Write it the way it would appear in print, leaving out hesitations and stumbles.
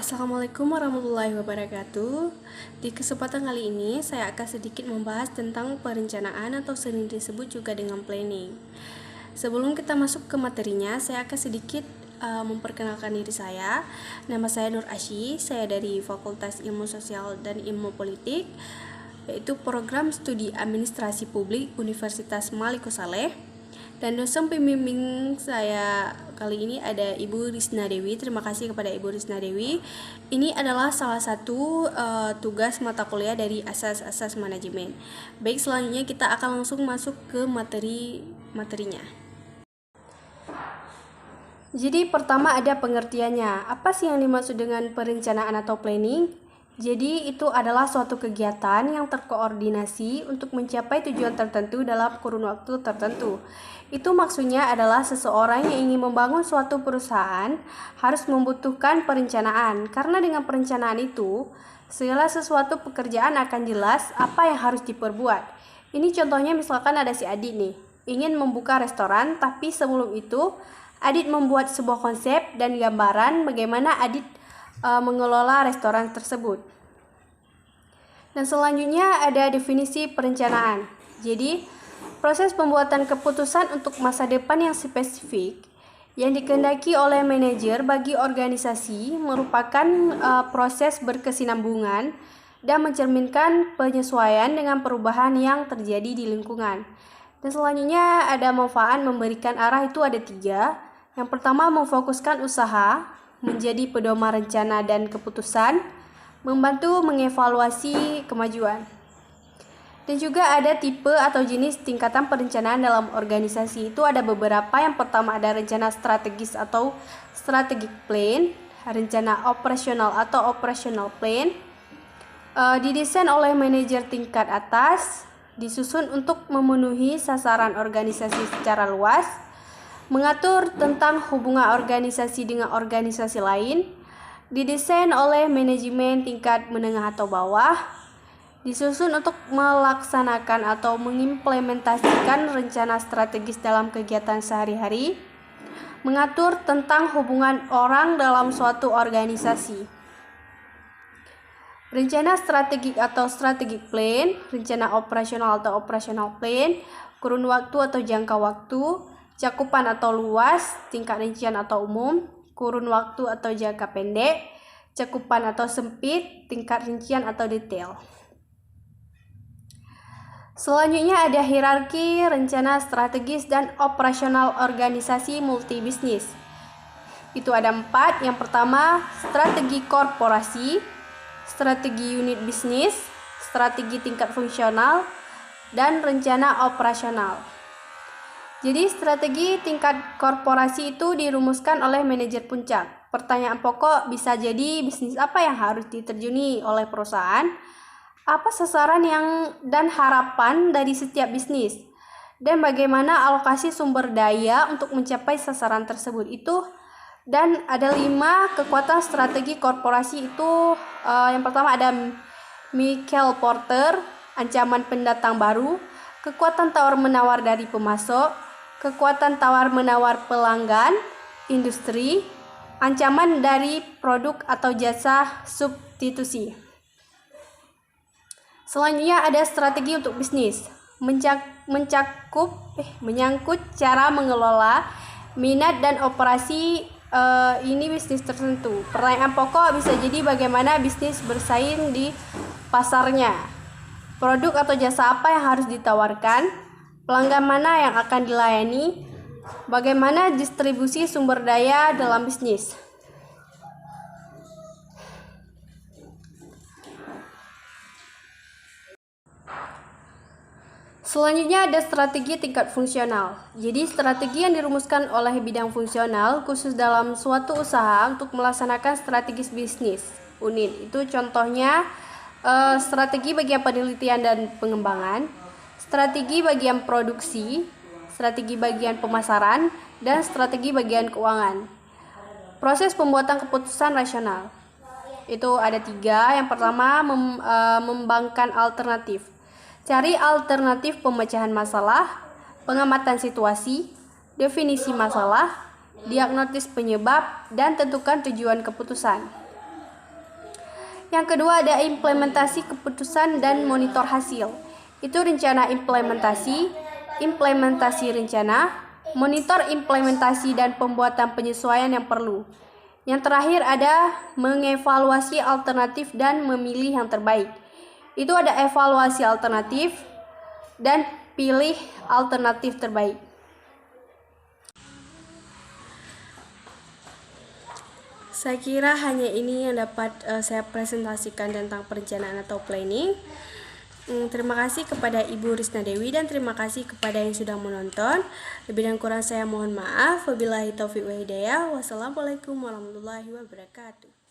Assalamualaikum warahmatullahi wabarakatuh. Di kesempatan kali ini saya akan sedikit membahas tentang perencanaan atau sering disebut juga dengan planning. Sebelum kita masuk ke materinya, saya akan sedikit memperkenalkan diri saya. Nama saya Nur Asyi, saya dari Fakultas Ilmu Sosial dan Ilmu Politik, yaitu Program Studi Administrasi Publik Universitas Maliko Saleh. Dan dosen pembimbing saya kali ini ada Ibu Risna Dewi. Terima kasih kepada Ibu Risna Dewi. Ini adalah salah satu tugas mata kuliah dari asas-asas manajemen. Baik, selanjutnya kita akan langsung masuk ke materinya. Jadi pertama ada pengertiannya. Apa sih yang dimaksud dengan perencanaan atau planning? Jadi itu adalah suatu kegiatan yang terkoordinasi untuk mencapai tujuan tertentu dalam kurun waktu tertentu. Itu maksudnya adalah seseorang yang ingin membangun suatu perusahaan harus membutuhkan perencanaan. Karena dengan perencanaan itu, segala sesuatu pekerjaan akan jelas apa yang harus diperbuat. Ini contohnya misalkan ada si Adit nih, ingin membuka restoran, tapi sebelum itu Adit membuat sebuah konsep dan gambaran bagaimana Adit mengelola restoran tersebut. Dan selanjutnya ada definisi perencanaan. Jadi, proses pembuatan keputusan untuk masa depan yang spesifik yang dikehendaki oleh manajer bagi organisasi merupakan proses berkesinambungan dan mencerminkan penyesuaian dengan perubahan yang terjadi di lingkungan. Dan selanjutnya ada manfaat memberikan arah, itu ada 3. Yang pertama, memfokuskan usaha menjadi pedoman rencana dan keputusan, membantu mengevaluasi kemajuan. Dan juga ada tipe atau jenis tingkatan perencanaan dalam organisasi. Itu ada beberapa. Yang pertama ada rencana strategis atau strategic plan, rencana operasional atau operational plan, didesain oleh manajer tingkat atas, disusun untuk memenuhi sasaran organisasi secara luas, mengatur tentang hubungan organisasi dengan organisasi lain, didesain oleh manajemen tingkat menengah atau bawah, disusun untuk melaksanakan atau mengimplementasikan rencana strategis dalam kegiatan sehari-hari, mengatur tentang hubungan orang dalam suatu organisasi. Rencana strategik atau strategic plan, rencana operasional atau operational plan, kurun waktu atau jangka waktu, cakupan atau luas, tingkat rincian atau umum, kurun waktu atau jangka pendek, cakupan atau sempit, tingkat rincian atau detail. Selanjutnya ada hierarki rencana strategis dan operasional organisasi multibisnis. Itu ada 4. Yang pertama, strategi korporasi, strategi unit bisnis, strategi tingkat fungsional, dan rencana operasional. Jadi strategi tingkat korporasi itu dirumuskan oleh manajer puncak. Pertanyaan pokok bisa jadi bisnis apa yang harus diterjuni oleh perusahaan, apa sasaran dan harapan dari setiap bisnis, dan bagaimana alokasi sumber daya untuk mencapai sasaran tersebut itu. Dan ada 5 kekuatan strategi korporasi itu. Yang pertama ada Michael Porter, ancaman pendatang baru, kekuatan tawar-menawar dari pemasok, kekuatan tawar-menawar pelanggan, industri, ancaman dari produk atau jasa substitusi. Selanjutnya ada strategi untuk bisnis, menyangkut cara mengelola, minat dan operasi ini bisnis tertentu. Pertanyaan pokok bisa jadi bagaimana bisnis bersaing di pasarnya, produk atau jasa apa yang harus ditawarkan, pelanggan mana yang akan dilayani, bagaimana distribusi sumber daya dalam bisnis. Selanjutnya ada strategi tingkat fungsional. Jadi strategi yang dirumuskan oleh bidang fungsional khusus dalam suatu usaha untuk melaksanakan strategis bisnis unit. Itu contohnya strategi bagian penelitian dan pengembangan, strategi bagian produksi, strategi bagian pemasaran, dan strategi bagian keuangan. Proses pembuatan keputusan rasional. Itu ada 3. Yang pertama, mengembangkan alternatif. Cari alternatif pemecahan masalah, pengamatan situasi, definisi masalah, diagnosis penyebab, dan tentukan tujuan keputusan. Yang kedua ada implementasi keputusan dan monitor hasil. Itu rencana implementasi, implementasi rencana, monitor implementasi dan pembuatan penyesuaian yang perlu. Yang terakhir ada mengevaluasi alternatif dan memilih yang terbaik. Itu ada evaluasi alternatif dan pilih alternatif terbaik. Saya kira hanya ini yang dapat saya presentasikan tentang perencanaan atau planning. Terima kasih kepada Ibu Risna Dewi dan terima kasih kepada yang sudah menonton. Lebih dan kurang saya mohon maaf. Wabillahi taufiq wa hidayah. Wassalamualaikum warahmatullahi wabarakatuh.